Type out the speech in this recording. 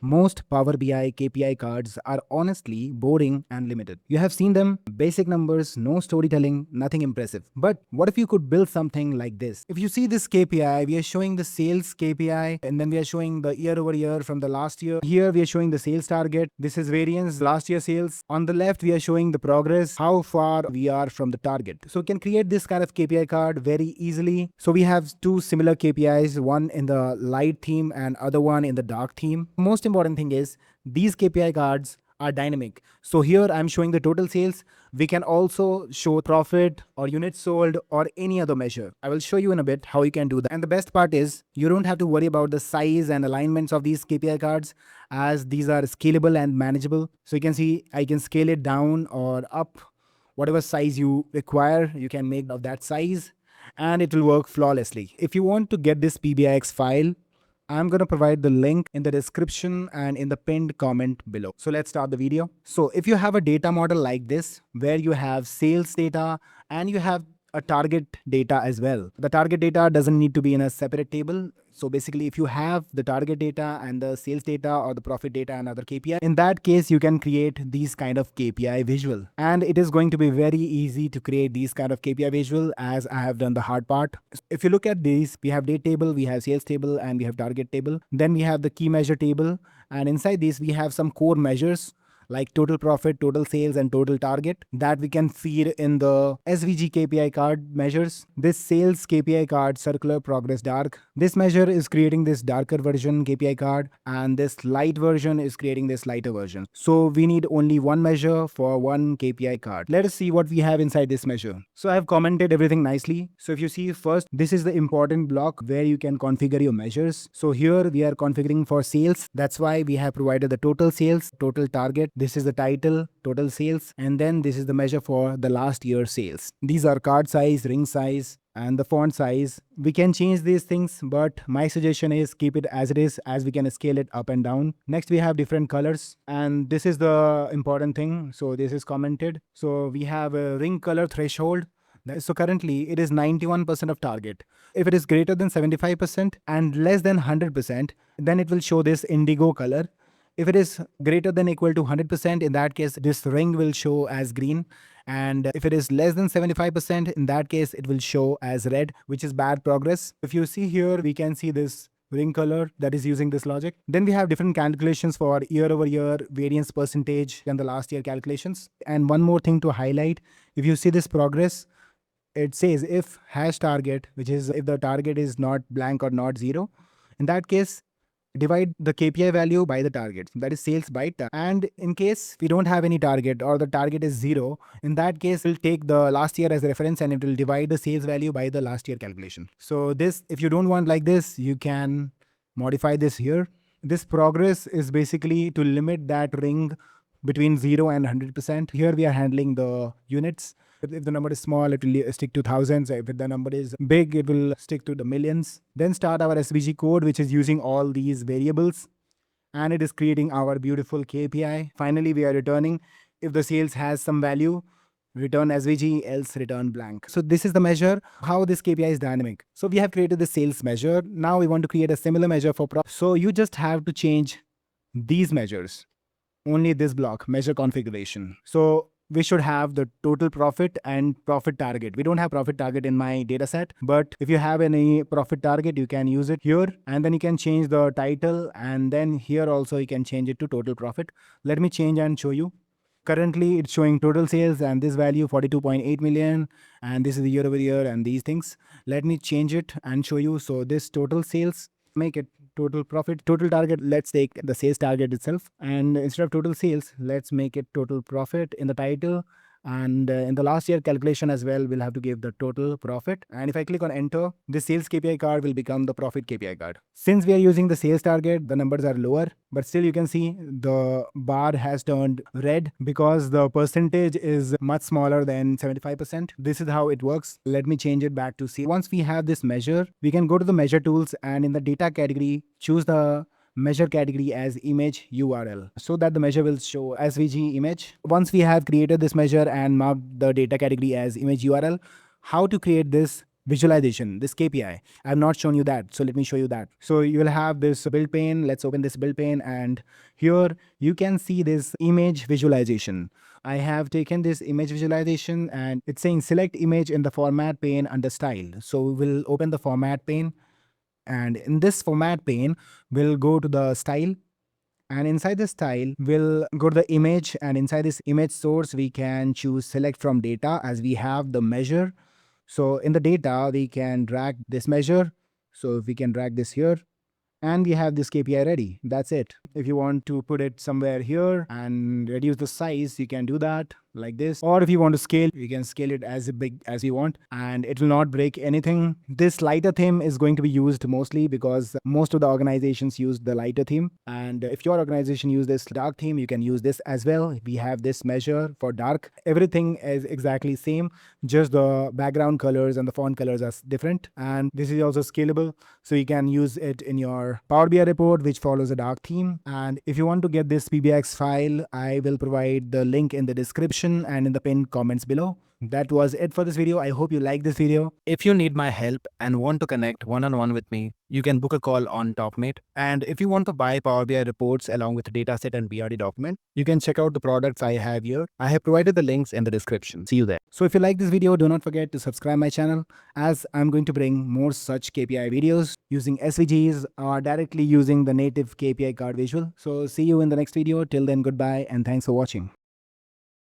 Most Power BI KPI cards are honestly boring and limited. You have seen them, basic numbers, no storytelling, nothing impressive. But what if you could build something like this? If you see this KPI, we are showing the sales KPI and then we are showing the year over year from the last year. Here we are showing the sales target. This is variance, last year sales. On the left, we are showing the progress, how far we are from the target. So we can create this kind of KPI card very easily. So we have two similar KPIs, one in the light theme and other one in the dark theme. Most important thing is these KPI cards are dynamic. So here I'm showing the total sales. We can also show profit or units sold or any other measure. I will show you in a bit how you can do that. And the best part is you don't have to worry about the size and alignments of these KPI cards, as these are scalable and manageable. So you can see I can scale it down or up. Whatever size you require, you can make of that size and it will work flawlessly. If you want to get this PBIX file, I'm going to provide the link in the description and in the pinned comment below. So let's start the video. So if you have a data model like this, where you have sales data and you have a target data as well. The target data doesn't need to be in a separate table. So basically, if you have the target data and the sales data or the profit data and other KPI, in that case, you can create these kind of KPI visual. And it is going to be very easy to create these kind of KPI visual, as I have done the hard part. If you look at these, we have date table, we have sales table, and we have target table. Then we have the key measure table. And inside these, we have some core measures like total profit, total sales, and total target that we can feed in the SVG KPI card measures. This sales KPI card, circular, progress, dark. This measure is creating this darker version KPI card, and this light version is creating this lighter version. So we need only one measure for one KPI card. Let us see what we have inside this measure. So I have commented everything nicely. So if you see first, this is the important block where you can configure your measures. So here we are configuring for sales. That's why we have provided the total sales, total target. This is the title, total sales, and then this is the measure for the last year sales. These are card size, ring size, and the font size. We can change these things, but my suggestion is keep it as it is, as we can scale it up and down. Next, we have different colors, and this is the important thing. So this is commented. So we have a ring color threshold. So currently it is 91% of target. If it is greater than 75% and less than 100%, then it will show this indigo color. If it is greater than equal to 100%, in that case, this ring will show as green. And if it is less than 75%, in that case, it will show as red, which is bad progress. If you see here, we can see this ring color that is using this logic. Then we have different calculations for year over year, variance percentage, and the last year calculations. And one more thing to highlight, if you see this progress, it says if hash target, which is if the target is not blank or not zero, in that case, divide the KPI value by the target, that is sales by target. And in case we don't have any target or the target is zero, in that case we'll take the last year as a reference and it will divide the sales value by the last year calculation. So this, if you don't want like this, you can modify this here. This progress is basically to limit that ring between 0 and 100%. Here we are handling the units. If the number is small, it will stick to thousands. If the number is big, it will stick to the millions. Then start our SVG code, which is using all these variables. And it is creating our beautiful KPI. Finally, we are returning. If the sales has some value, return SVG, else return blank. So this is the measure, how this KPI is dynamic. So we have created the sales measure. Now we want to create a similar measure for profit. So you just have to change these measures. Only this block, measure configuration. So we should have the total profit and profit target. We don't have profit target in my data set, but if you have any profit target, you can use it here, and then you can change the title, and then here also you can change it to total profit. Let me change and show you. Currently it's showing total sales and this value 42.8 million, and this is the year over year and these things. Let me change it and show you. So this total sales, make it total profit, total target. Let's take the sales target itself, and instead of total sales, let's make it total profit in the title. And in the last year calculation as well, we'll have to give the total profit. And if I click on enter, the sales KPI card will become the profit KPI card. Since we are using the sales target, the numbers are lower, but still you can see the bar has turned red because the percentage is much smaller than 75%. This is how it works. Let me change it back to C. Once we have this measure, we can go to the measure tools, and in the data category, choose the measure category as image URL, so that the measure will show SVG image. Once we have created this measure and marked the data category as image URL, how to create this visualization, this KPI. I've not shown you that, so let me show you that. So you will have this build pane. Let's open this build pane, and here you can see this image visualization. I have taken this image visualization and it's saying select image in the format pane under style. So we'll open the format pane, and in this format pane, we'll go to the style, and inside the style, we'll go to the image, and inside this image source, we can choose select from data as we have the measure. So in the data, we can drag this measure. So if we can drag this here, and we have this KPI ready. That's it. If you want to put it somewhere here and reduce the size, you can do that like this. Or if you want to scale, you can scale it as big as you want, and it will not break anything. This lighter theme is going to be used mostly because most of the organizations use the lighter theme. And if your organization use this dark theme, you can use this as well. We have this measure for dark. Everything is exactly same, just the background colors and the font colors are different. And this is also scalable, so you can use it in your Power BI report, which follows a dark theme. And if you want to get this PBX file, I will provide the link in the description and in the pinned comments below. That was it for this video. I hope you like this video. If you need my help and want to connect one-on-one with me, you can book a call on TopMate. And if you want to buy Power BI reports along with the dataset and BRD document, you can check out the products I have here. I have provided the links in the description. See you there. So if you like this video, do not forget to subscribe my channel, as I'm going to bring more such KPI videos using SVGs or directly using the native KPI card visual. So see you in the next video. Till then, goodbye and thanks for watching.